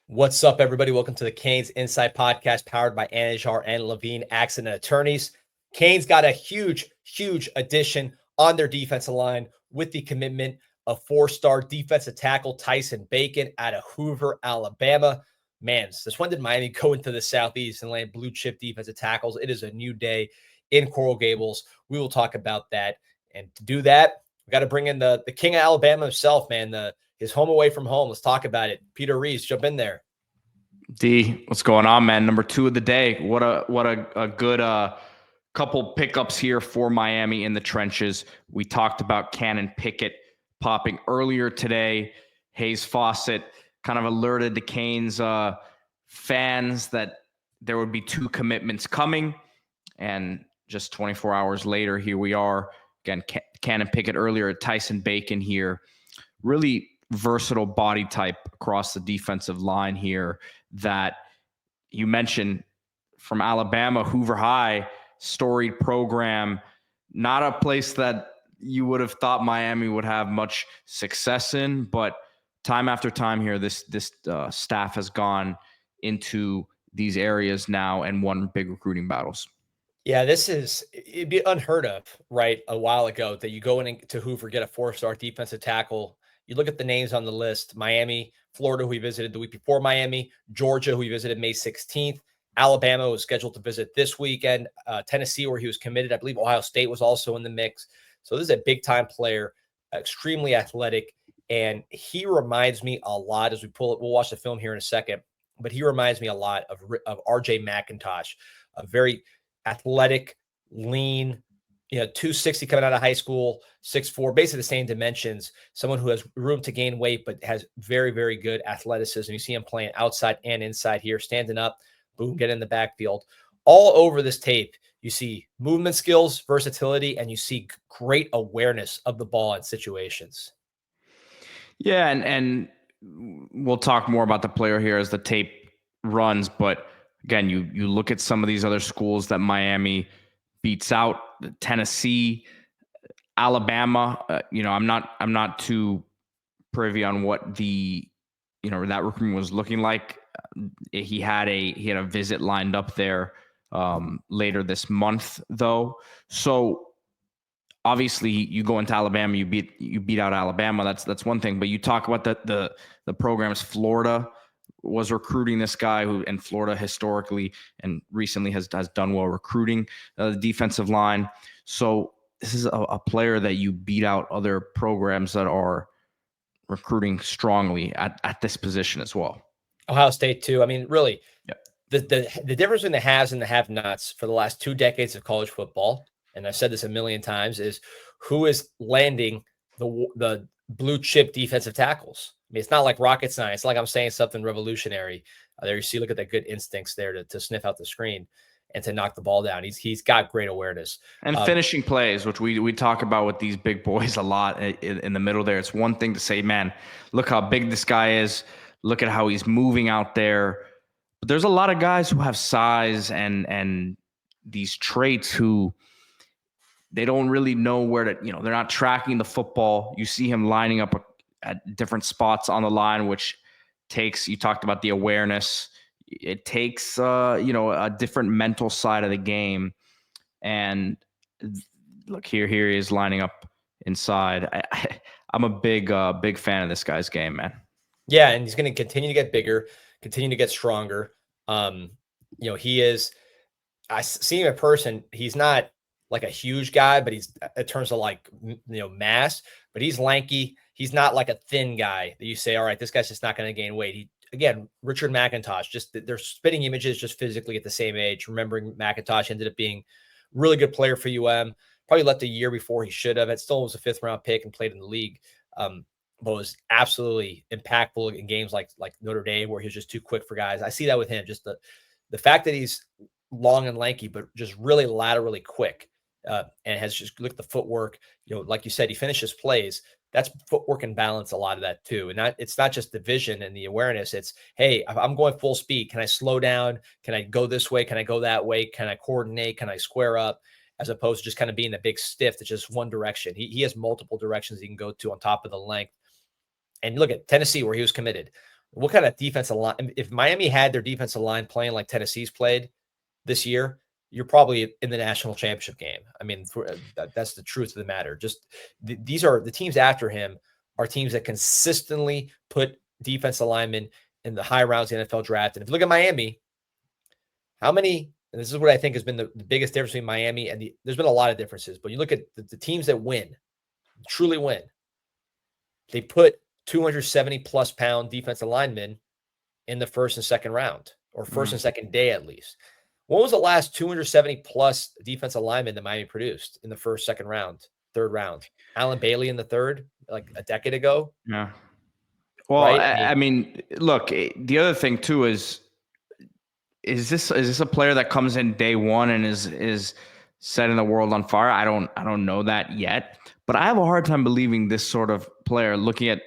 What's up, everybody? Welcome to the CanesInSight podcast powered by Anajar and Levine Accident Attorneys. Canes got a huge addition on their defensive line with the commitment of four-star defensive tackle Tyson Bacon out of Hoover, Alabama. Man, since when did Miami go into the Southeast and land blue chip defensive tackles? It is a new day in Coral Gables. We will talk about that. And to do that, we got to bring in the king of Alabama himself, man, his home away from home. Let's talk about it. Peter Reese, jump in there. D, what's going on, man? Number 2 of the day. What a good couple pickups here for Miami in the trenches. We talked about Cannon Pickett popping earlier today. Hayes Fawcett kind of alerted the Canes fans that there would be 2 commitments coming. And just 24 hours later, here we are. Again, Cannon Pickett earlier, Tyson Bacon here. Really versatile body type across the defensive line here that you mentioned from Alabama, Hoover High, storied program, not a place that you would have thought Miami would have much success in, but time after time here, this staff has gone into these areas now and won big recruiting battles. Yeah, it'd be unheard of, right? A while ago that you go into Hoover, get a 4-star defensive tackle. You look at the names on the list: Miami, Florida, who we visited the week before Miami, Georgia, who we visited May 16th, Alabama was scheduled to visit this weekend, Tennessee, where he was committed. I believe Ohio State was also in the mix. So this is a big-time player, extremely athletic, and he reminds me a lot as we pull it. We'll watch the film here in a second, but he reminds me a lot of R.J. McIntosh, a very athletic, lean, 260 coming out of high school, 6'4", basically the same dimensions, someone who has room to gain weight, but has very, very good athleticism. You see him playing outside and inside here, standing up, boom, get in the backfield. All over this tape, you see movement skills, versatility, and you see great awareness of the ball in situations. Yeah, and we'll talk more about the player here as the tape runs, but again, you look at some of these other schools that Miami beats out, Tennessee, Alabama. I'm not too privy on what the that recruitment was looking like. He had a visit lined up there later this month, though. So obviously, you go into Alabama, you beat out Alabama. That's one thing. But you talk about the programs. Florida was recruiting this guy and Florida historically and recently has done well recruiting the defensive line. So this is a player that you beat out other programs that are recruiting strongly at this position as well. Ohio State too. I mean, really, yep. The difference between the haves and the have-nots for the last 2 decades of college football, and I've said this a million times, is who is landing the blue chip defensive tackles. I mean, it's not like rocket science. It's like I'm saying something revolutionary. There you see, look at that good instincts there to sniff out the screen and to knock the ball down. He's got great awareness. And finishing plays, which we talk about with these big boys a lot in the middle there. It's one thing to say, man, look how big this guy is. Look at how he's moving out there. But there's a lot of guys who have size and these traits who they don't really know where to, they're not tracking the football. You see him lining up at different spots on the line, which takes, you talked about the awareness. It takes, a different mental side of the game. And look, here he is lining up inside. I'm a big fan of this guy's game, man. Yeah, and he's going to continue to get bigger, continue to get stronger. He is, I see him in person. He's not like a huge guy, but he's in terms of mass, but he's lanky. He's not like a thin guy that you say, all right, this guy's just not going to gain weight. Again, Richard McIntosh, just they're spitting images just physically at the same age. Remembering McIntosh ended up being a really good player for UM, probably left a year before he should have. It still was a 5th round pick and played in the league. But was absolutely impactful in games like Notre Dame, where he was just too quick for guys. I see that with him. Just the fact that he's long and lanky, but just really laterally quick, and has just looked at the footwork. Like you said, he finishes plays. That's footwork and balance, a lot of that too. And it's not just the vision and the awareness. It's, hey, I'm going full speed. Can I slow down? Can I go this way? Can I go that way? Can I coordinate? Can I square up? As opposed to just kind of being a big stiff that's just one direction. He has multiple directions he can go to on top of the length. And look at Tennessee, where he was committed. What kind of defensive line? If Miami had their defensive line playing like Tennessee's played this year, you're probably in the national championship game. I mean, that's the truth of the matter. Just these are the teams after him are teams that consistently put defensive linemen in the high rounds of the NFL draft. And if you look at Miami, how many, and this is what I think has been the biggest difference between Miami and there's been a lot of differences, but you look at the teams that win, truly win, they put 270 plus pound defensive linemen in the first and second round, or first and second day at least. When was the last 270 plus defensive lineman that Miami produced in the first, second round, third round? Alan Bailey in the third, like a decade ago. Yeah. Well, right? I mean, look, the other thing too is this a player that comes in day one and is setting the world on fire? I don't know that yet, but I have a hard time believing this sort of player, looking at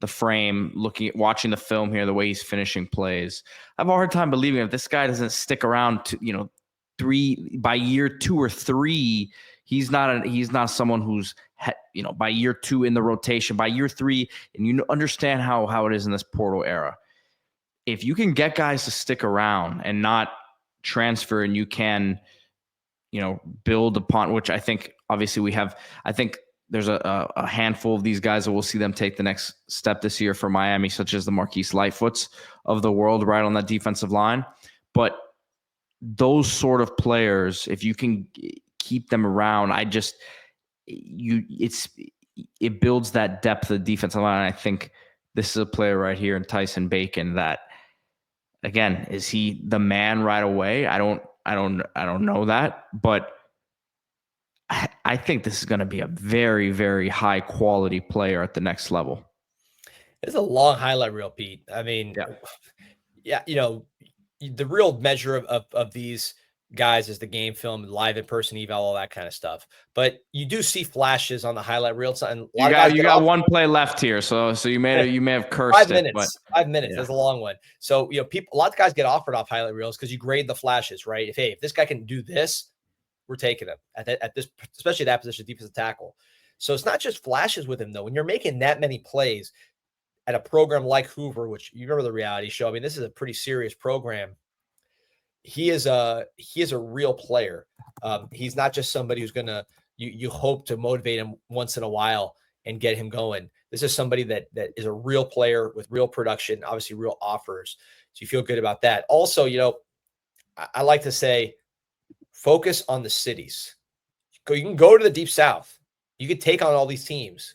the frame, watching the film here, the way he's finishing plays. I have a hard time believing if this guy doesn't stick around to, by year 2 or 3, he's not someone who's, by year 2 in the rotation, by year 3, and you understand how it is in this portal era. If you can get guys to stick around and not transfer, and you can, build upon, which I think obviously we have, I think there's a handful of these guys that we'll see them take the next step this year for Miami, such as the Marquise Lightfoots of the world right on that defensive line. But those sort of players, if you can keep them around, it builds that depth of the defensive line. And I think this is a player right here in Tyson Bacon that, again, is he the man right away? I don't know that, but I think this is going to be a very, very high quality player at the next level. It's a long highlight reel, Pete. I mean, yeah, the real measure of these guys is the game film, live in-person eval, all that kind of stuff. But you do see flashes on the highlight reel. And you got one play left here, so you may have cursed 5 minutes. But 5 minutes. Yeah. That's a long one. So a lot of guys get offered off highlight reels because you grade the flashes, right? If this guy can do this, we're taking him at this, especially that position, defensive tackle. So it's not just flashes with him though. When you're making that many plays at a program like Hoover, which you remember the reality show. I mean, this is a pretty serious program. He is a real player. He's not just somebody who's gonna you hope to motivate him once in a while and get him going. This is somebody that is a real player with real production, obviously real offers. So you feel good about that. Also, I like to say, focus on the cities. You can go to the Deep South. You can take on all these teams,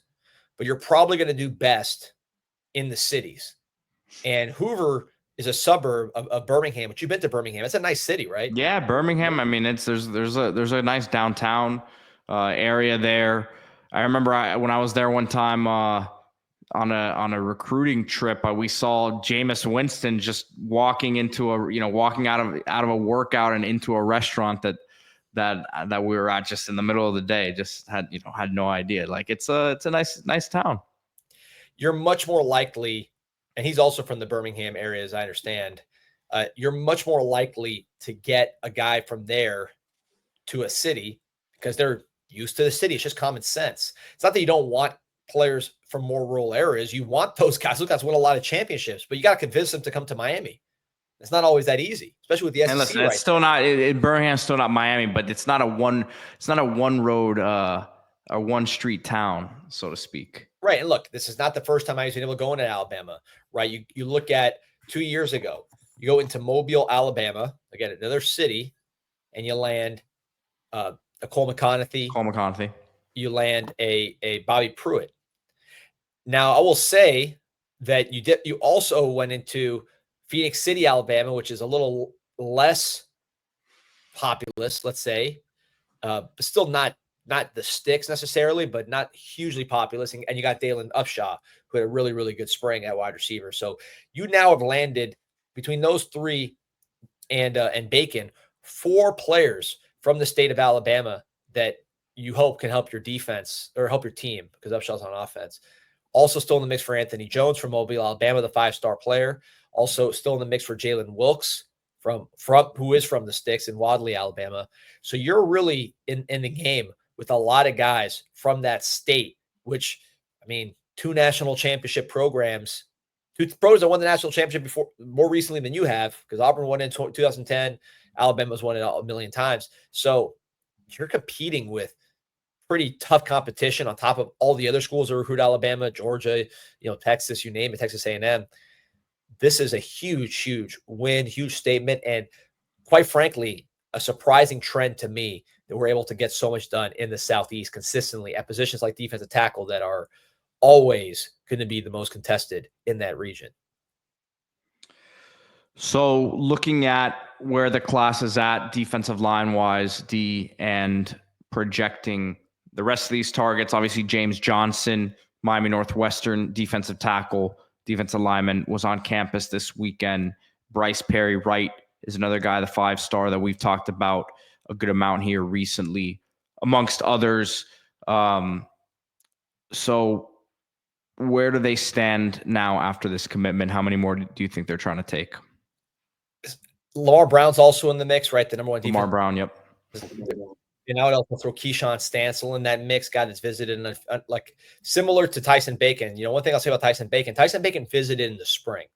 but you're probably going to do best in the cities. And Hoover is a suburb of Birmingham, which you've been to Birmingham. It's a nice city, right? Yeah, Birmingham. I mean, there's a nice downtown area there. I remember when I was there one time on a recruiting trip, we saw Jameis Winston just walking into walking out of a workout and into a restaurant that we were at just in the middle of the day. Just had no idea. Like it's a nice town. You're much more likely, and he's also from the Birmingham area, as I understand. You're much more likely to get a guy from there to a city because they're used to the city. It's just common sense. It's not that you don't want players from more rural areas. You want those guys. Those guys win a lot of championships, but you got to convince them to come to Miami. It's not always that easy, especially with the SEC. And listen, it's still not Birmingham's still not Miami, but it's not a one road or one street town, so to speak. Right. And look, this is not the first time Miami's been able to go into Alabama, right? You look at 2 years ago, you go into Mobile, Alabama, again, another city, and you land a Cole McConaughey. You land a Bobby Pruitt. Now, I will say that you also went into Phoenix City, Alabama, which is a little less populous, let's say, but still not the sticks necessarily, but not hugely populous. And you got Dalen Upshaw, who had a really, really good spring at wide receiver. So you now have landed between those three and Bacon, 4 players from the state of Alabama that you hope can help your defense or help your team because Upshaw's on offense. Also still in the mix for Anthony Jones from Mobile, Alabama, the 5-star player. Also still in the mix for Jalen Wilkes from who is from the sticks in Wadley, Alabama. So you're really in the game with a lot of guys from that state, which, I mean, 2 national championship programs, two pros that won the national championship before more recently than you have, because Auburn won in 2010, Alabama's won it a million times. So you're competing with pretty tough competition on top of all the other schools that recruit Alabama, Georgia, Texas, you name it, Texas A&M. This is a huge win, huge statement, and quite frankly, a surprising trend to me that we're able to get so much done in the Southeast consistently at positions like defensive tackle that are always going to be the most contested in that region. So looking at where the class is at defensive line wise, D, and projecting the rest of these targets, obviously James Johnson, Miami Northwestern defensive tackle, defensive lineman, was on campus this weekend. Bryce Perry Wright is another guy, the 5-star that we've talked about a good amount here recently, amongst others. So where do they stand now after this commitment? How many more do you think they're trying to take? Lamar Brown's also in the mix, right? The number one defense. Lamar Brown, yep. And I would also throw Keyshawn Stansel in that mix, guy that's visited like similar to Tyson Bacon. One thing I'll say about Tyson Bacon visited in the spring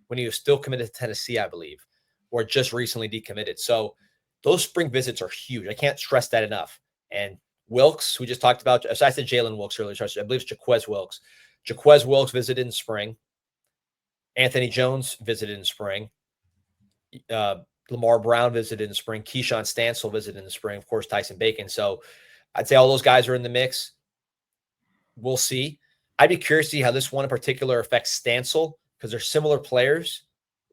when he was still committed to Tennessee, I believe, or just recently decommitted. So those spring visits are huge. I can't stress that enough. And Wilkes, we just talked about, I said Jalen Wilkes earlier. I believe it's Jaquez Wilkes. Jaquez Wilkes visited in spring. Anthony Jones visited in spring. Lamar Brown visited in spring. Keyshawn Stansel visited in the spring. Of course, Tyson Bacon. So I'd say all those guys are in the mix. We'll see. I'd be curious to see how this one in particular affects Stansel, because they're similar players.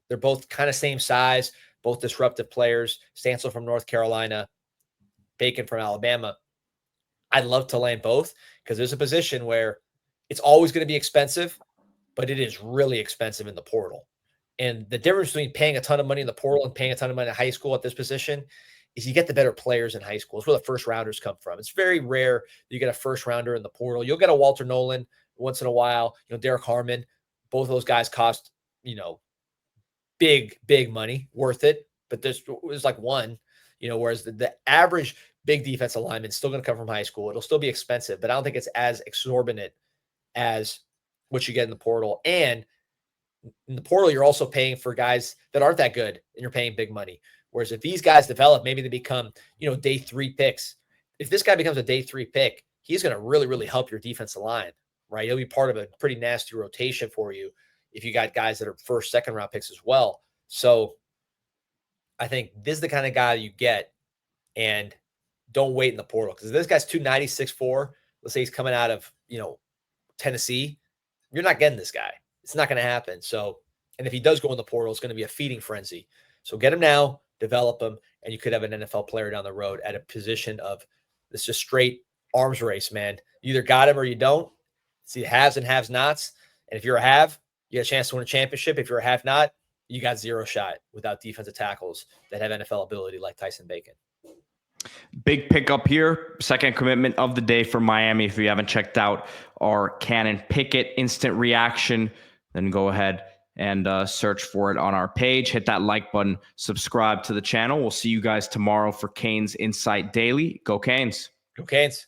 They're both kind of same size, both disruptive players. Stansel from North Carolina, Bacon from Alabama. I'd love to land both, because there's a position where it's always going to be expensive, but it is really expensive in the portal. And the difference between paying a ton of money in the portal and paying a ton of money in high school at this position is you get the better players in high school. It's where the first rounders come from. It's very rare that you get a first rounder in the portal. You'll get a Walter Nolan once in a while, Derek Harmon. Both of those guys cost, big money, worth it. But there's like one, whereas the average big defensive lineman is still going to come from high school. It'll still be expensive, but I don't think it's as exorbitant as what you get in the portal. And in the portal, you're also paying for guys that aren't that good, and you're paying big money. Whereas if these guys develop, maybe they become, day 3 picks. If this guy becomes a day 3 pick, he's going to really, really help your defensive line, right? He'll be part of a pretty nasty rotation for you if you got guys that are first, second round picks as well. So I think this is the kind of guy you get, and don't wait in the portal, because if this guy's 290, 6'4", let's say he's coming out of, Tennessee, you're not getting this guy. It's not going to happen. So, and if he does go in the portal, it's going to be a feeding frenzy. So get him now, develop him, and you could have an NFL player down the road at a position of this just straight arms race, man. You either got him or you don't. It's the haves and have-nots. And if you're a have, you got a chance to win a championship. If you're a have-not, you got zero shot without defensive tackles that have NFL ability like Tyson Bacon. Big pickup here. Second commitment of the day for Miami. If you haven't checked out our Canon Pickett instant reaction, then go ahead and search for it on our page. Hit that like button. Subscribe to the channel. We'll see you guys tomorrow for CanesInSight Daily. Go Canes. Go Canes.